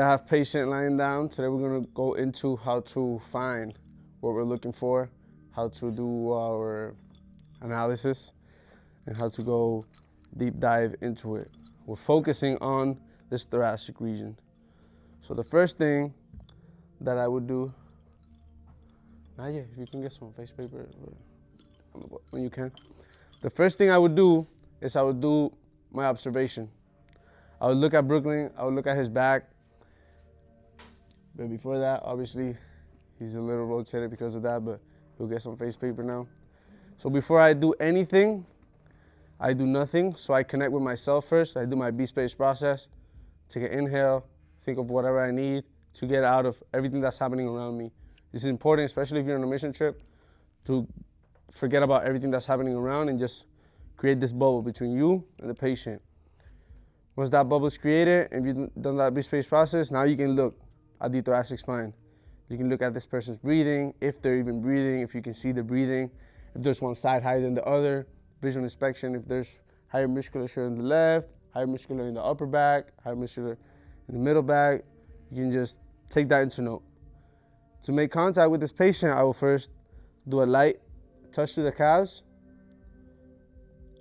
I have patient lying down. Today we're going to go into how to find what we're looking for, how to do our analysis, and how to go deep dive into it. We're focusing on this thoracic region. So the first thing that I would do, if you can get some face paper when you can. The first thing I would do is I would do my observation. I would look at Brooklyn, I would look at his back. But before that, obviously, he's a little rotated because of that, but he'll get some face paper now. So before I do anything, I do nothing. So I connect with myself first. I do my B-space process, take an inhale, think of whatever I need to get out of everything that's happening around me. This is important, especially if you're on a mission trip, to forget about everything that's happening around and just create this bubble between you and the patient. Once that bubble is created and you've done that B-space process, now you can look at the thoracic spine. You can look at this person's breathing, if they're even breathing, if you can see the breathing, if there's one side higher than the other, visual inspection, if there's higher musculature in the left, higher muscular in the upper back, higher muscular in the middle back. You can just take that into note. To make contact with this patient, I will first do a light touch to the calves,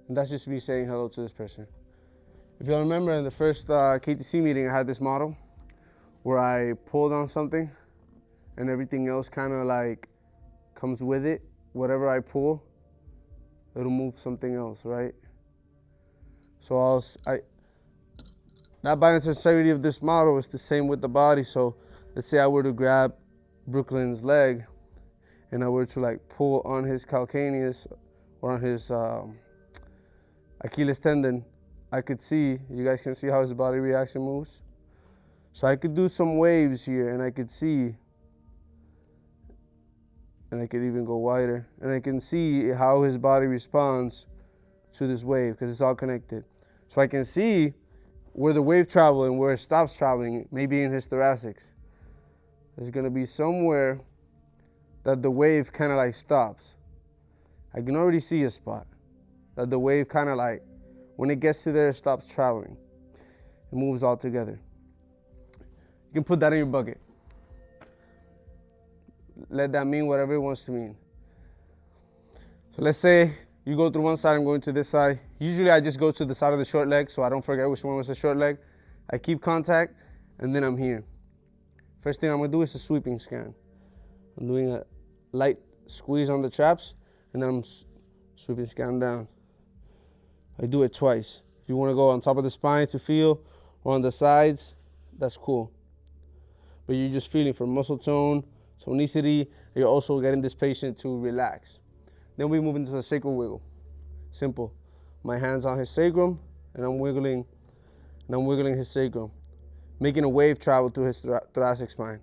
and that's just me saying hello to this person. If you'll remember in the first KTC meeting, I had this model where I pulled on something and everything else kind of like comes with it. Whatever I pull, it'll move something else, right? So that balance integrity of this model is the same with the body. So let's say I were to grab Brooklyn's leg and I were to like pull on his calcaneus or on his Achilles tendon, I could see, you guys can see how his body reaction moves. So I could do some waves here and I could see, and I could even go wider, and I can see how his body responds to this wave because it's all connected. So I can see where the wave travels and where it stops traveling, maybe in his thoracics. There's gonna be somewhere that the wave kind of like stops. I can already see a spot that the wave kind of like, when it gets to there, it stops traveling. It moves all together. You can put that in your bucket. Let that mean whatever it wants to mean. So let's say you go through one side, I'm going to this side. Usually I just go to the side of the short leg so I don't forget which one was the short leg. I keep contact and then I'm here. First thing I'm gonna do is a sweeping scan. I'm doing a light squeeze on the traps and then I'm sweeping scan down. I do it twice. If you wanna go on top of the spine to feel or on the sides, that's cool. But you're just feeling for muscle tone, tonicity, and you're also getting this patient to relax. Then we move into the sacral wiggle. Simple. My hands on his sacrum, and I'm wiggling his sacrum, making a wave travel through his thoracic spine.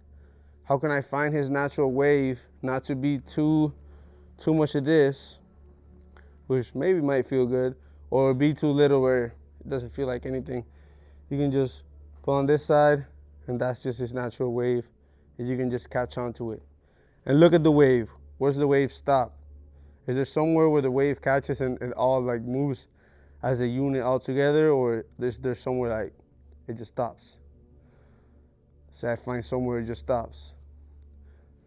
How can I find his natural wave, not to be too much of this, which maybe might feel good, or be too little where it doesn't feel like anything. You can just pull on this side, and that's just his natural wave, and you can just catch on to it. And look at the wave. Where's the wave stop? Is there somewhere where the wave catches and it all like moves as a unit all together, or there's somewhere like it just stops? Say I find somewhere it just stops.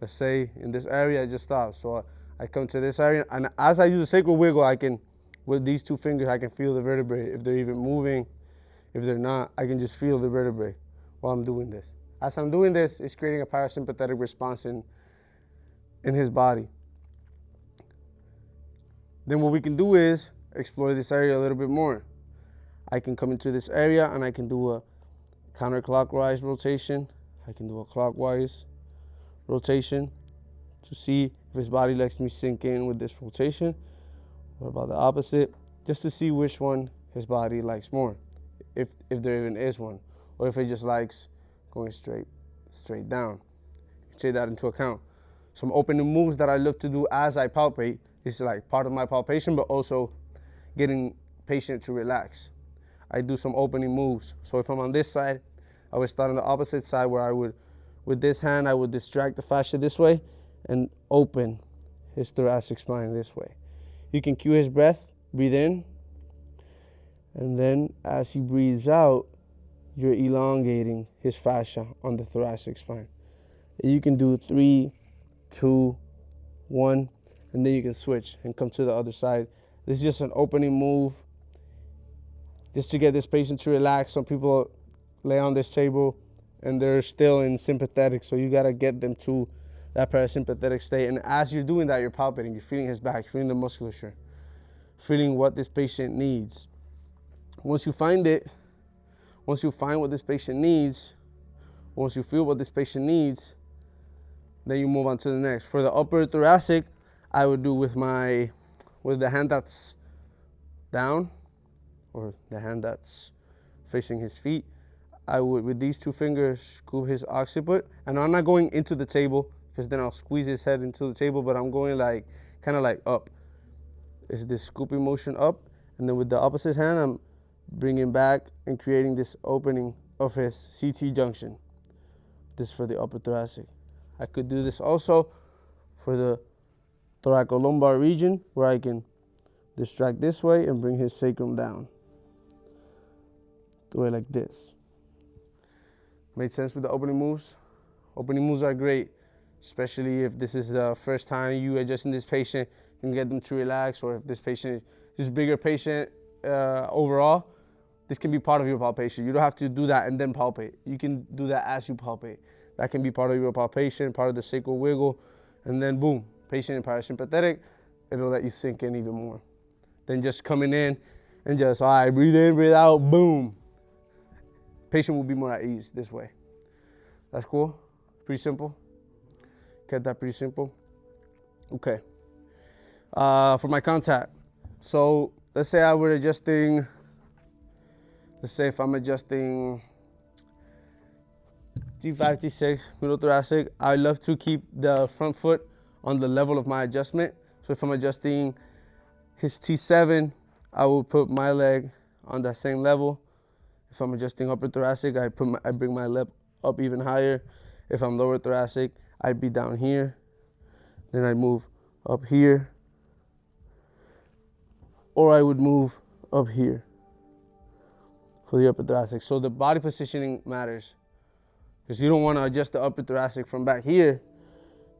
Let's say in this area it just stops. So I come to this area, and as I do the sacral wiggle, I can, with these two fingers, I can feel the vertebrae. If they're even moving, if they're not, I can just feel the vertebrae while I'm doing this. As I'm doing this, it's creating a parasympathetic response in his body. Then what we can do is explore this area a little bit more. I can come into this area and I can do a counterclockwise rotation. I can do a clockwise rotation to see if his body lets me sink in with this rotation. What about the opposite? Just to see which one his body likes more, if there even is one, or if it just likes going straight down. Take that into account. Some opening moves that I love to do as I palpate is like part of my palpation, but also getting patient to relax. I do some opening moves. So if I'm on this side, I would start on the opposite side where I would, with this hand, I would distract the fascia this way and open his thoracic spine this way. You can cue his breath, breathe in, and then as he breathes out, you're elongating his fascia on the thoracic spine. You can do 3, 2, 1, and then you can switch and come to the other side. This is just an opening move, just to get this patient to relax. Some people lay on this table and they're still in sympathetic, so you gotta get them to that parasympathetic state. And as you're doing that, you're palpating, you're feeling his back, you're feeling the musculature, feeling what this patient needs. Once you find what this patient needs, once you feel what this patient needs, then you move on to the next. For the upper thoracic, I would do with the hand that's down, or the hand that's facing his feet. I would, with these 2 fingers, scoop his occiput. And I'm not going into the table, because then I'll squeeze his head into the table, but I'm going like, kind of like up. It's this scooping motion up. And then with the opposite hand, I'm bringing back and creating this opening of his CT junction. This for the upper thoracic. I could do this also for the thoracolumbar region, where I can distract this way and bring his sacrum down. Do it like this. Made sense with the opening moves? Opening moves are great, especially if this is the first time you adjusting this patient. You can get them to relax, or if this patient is a bigger patient overall, this can be part of your palpation. You don't have to do that and then palpate. You can do that as you palpate. That can be part of your palpation, part of the sacral wiggle, and then boom, patient in parasympathetic, it'll let you sink in even more. Then just coming in and just, all right, breathe in, breathe out, boom. Patient will be more at ease this way. That's cool? Pretty simple? Kept that pretty simple? Okay. For my contact. So let's say if I'm adjusting T5, T6, middle thoracic, I love to keep the front foot on the level of my adjustment. So if I'm adjusting his T7, I will put my leg on that same level. If I'm adjusting upper thoracic, I bring my leg up even higher. If I'm lower thoracic, I'd be down here. Then I move up here. Or I would move up here for the upper thoracic. So the body positioning matters, because you don't want to adjust the upper thoracic from back here,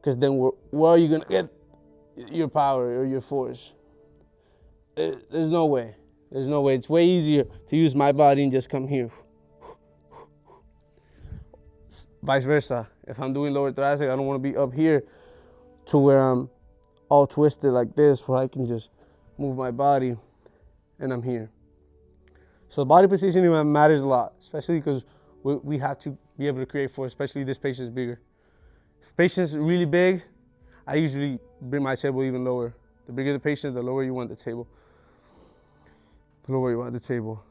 because then where are you going to get your power or your force? There's no way. There's no way. It's way easier to use my body and just come here. Vice versa. If I'm doing lower thoracic, I don't want to be up here to where I'm all twisted like this, where I can just move my body and I'm here. So body positioning matters a lot, especially because we have to be able to create force, especially this patient's bigger. If the patient's really big, I usually bring my table even lower. The bigger the patient, the lower you want the table. The lower you want the table.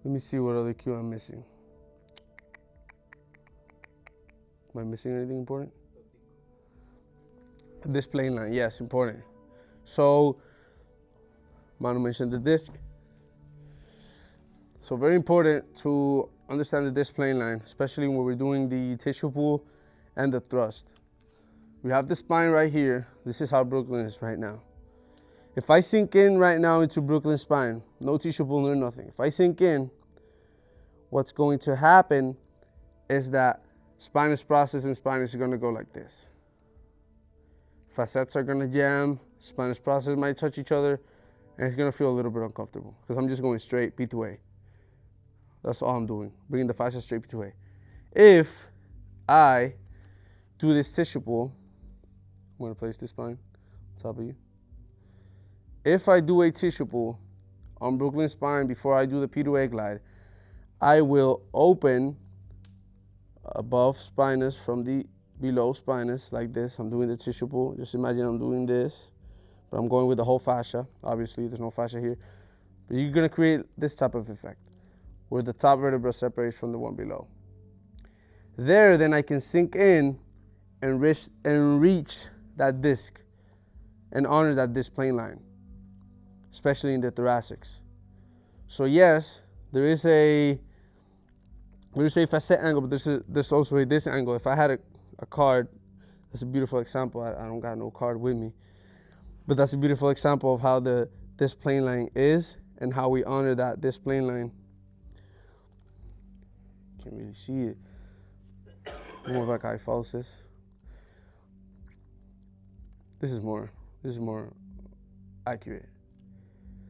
Let me see what other cue I'm missing. Am I missing anything important? This plane line, yes, important. So, Manu mentioned the disc. So very important to understand the disc plane line, especially when we're doing the tissue pull and the thrust. We have the spine right here. This is how Brooklyn is right now. If I sink in right now into Brooklyn's spine, no tissue pull, no nothing. If I sink in, what's going to happen is that spinous process and spinous are going to go like this. Facets are going to jam, spinous process might touch each other, and it's going to feel a little bit uncomfortable because I'm just going straight P2A. That's all I'm doing, bringing the fascia straight P2A. If I do this tissue pull, I'm going to place this spine on top of you. If I do a tissue pull on Brooklyn's spine before I do the P2A glide, I will open above spinous from the below spinous like this. I'm doing the tissue pull. Just imagine I'm doing this, but I'm going with the whole fascia. Obviously, there's no fascia here. But you're going to create this type of effect where the top vertebra separates from the one below. There, then I can sink in and reach that disc and honor that disc plane line, especially in the thoracics. So yes, there is a facet angle, but there's also a disc angle. If I had a card, that's a beautiful example. I don't got no card with me, but that's a beautiful example of how the disc plane line is and how we honor that disc plane line Can't really see it. More like kyphosis. This is more accurate.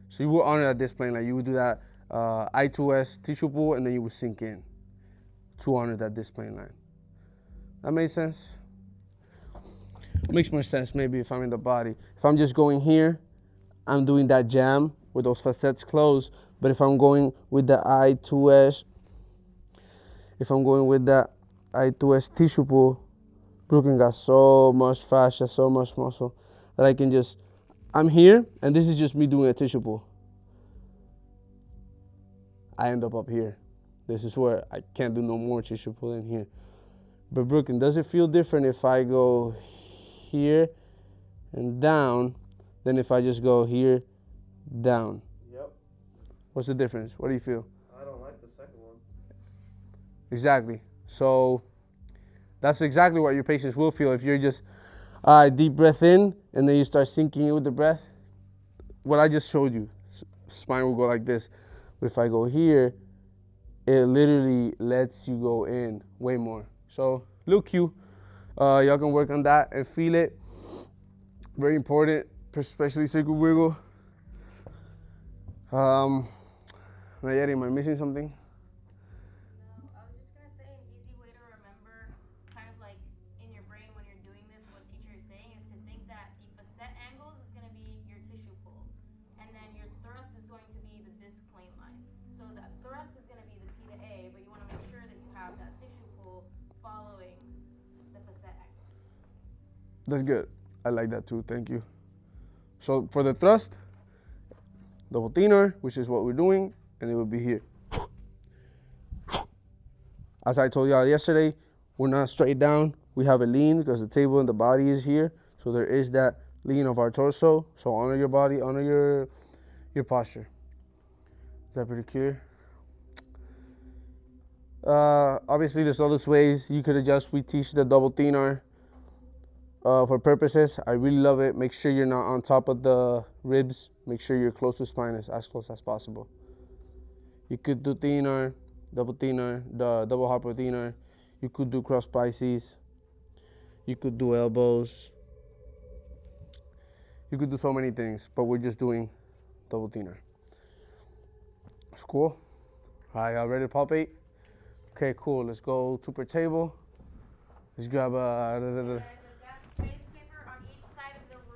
So you will honor that disc plane, like you would do that I2S tissue pull, and then you would sink in to honor that disc plane line. That makes sense? Makes more sense maybe if I'm in the body. If I'm just going here, I'm doing that jam with those facets closed. But if I'm going with the I2S, I2S tissue pull, Brooklyn got so much fascia, so much muscle that I can just, I'm here, and this is just me doing a tissue pull. I end up here. This is where I can't do no more tissue pull in here. But Brooklyn, does it feel different if I go here and down than if I just go here, down? Yep. What's the difference? What do you feel? I don't like the second one. Exactly. So that's exactly what your patients will feel if you're just deep breath in and then you start sinking in with the breath. What I just showed you, spine will go like this. But if I go here, it literally lets you go in way more. So little cue. Y'all can work on that and feel it. Very important, especially sacral wiggle. Nayeli, am I missing something? No, I was just gonna say an easy way to remember, kind of like in your brain when you're doing this, what teacher is saying is to think that the facet angles is gonna be your tissue pull, and then your thrust is going to be the disc plane line. So the thrust is gonna be the P to A, but you wanna make sure that you have that tissue pull following the facet angle. That's good. I like that too. Thank you. So for the thrust, double thenar, which is what we're doing, and it would be here. As I told y'all yesterday, we're not straight down. We have a lean because the table and the body is here. So there is that lean of our torso. So honor your body, honor your posture. Is that pretty clear? Obviously, there's other ways you could adjust. We teach the double thenar for purposes. I really love it. Make sure you're not on top of the ribs. Make sure you're close to spinous, as close as possible. You could do thenar, double thenar, the double hopper thenar. You could do cross Pisces. You could do elbows. You could do so many things, but we're just doing double thenar. It's cool. All right, y'all ready to palpate? Okay, cool. Let's go to per table. Let's grab a.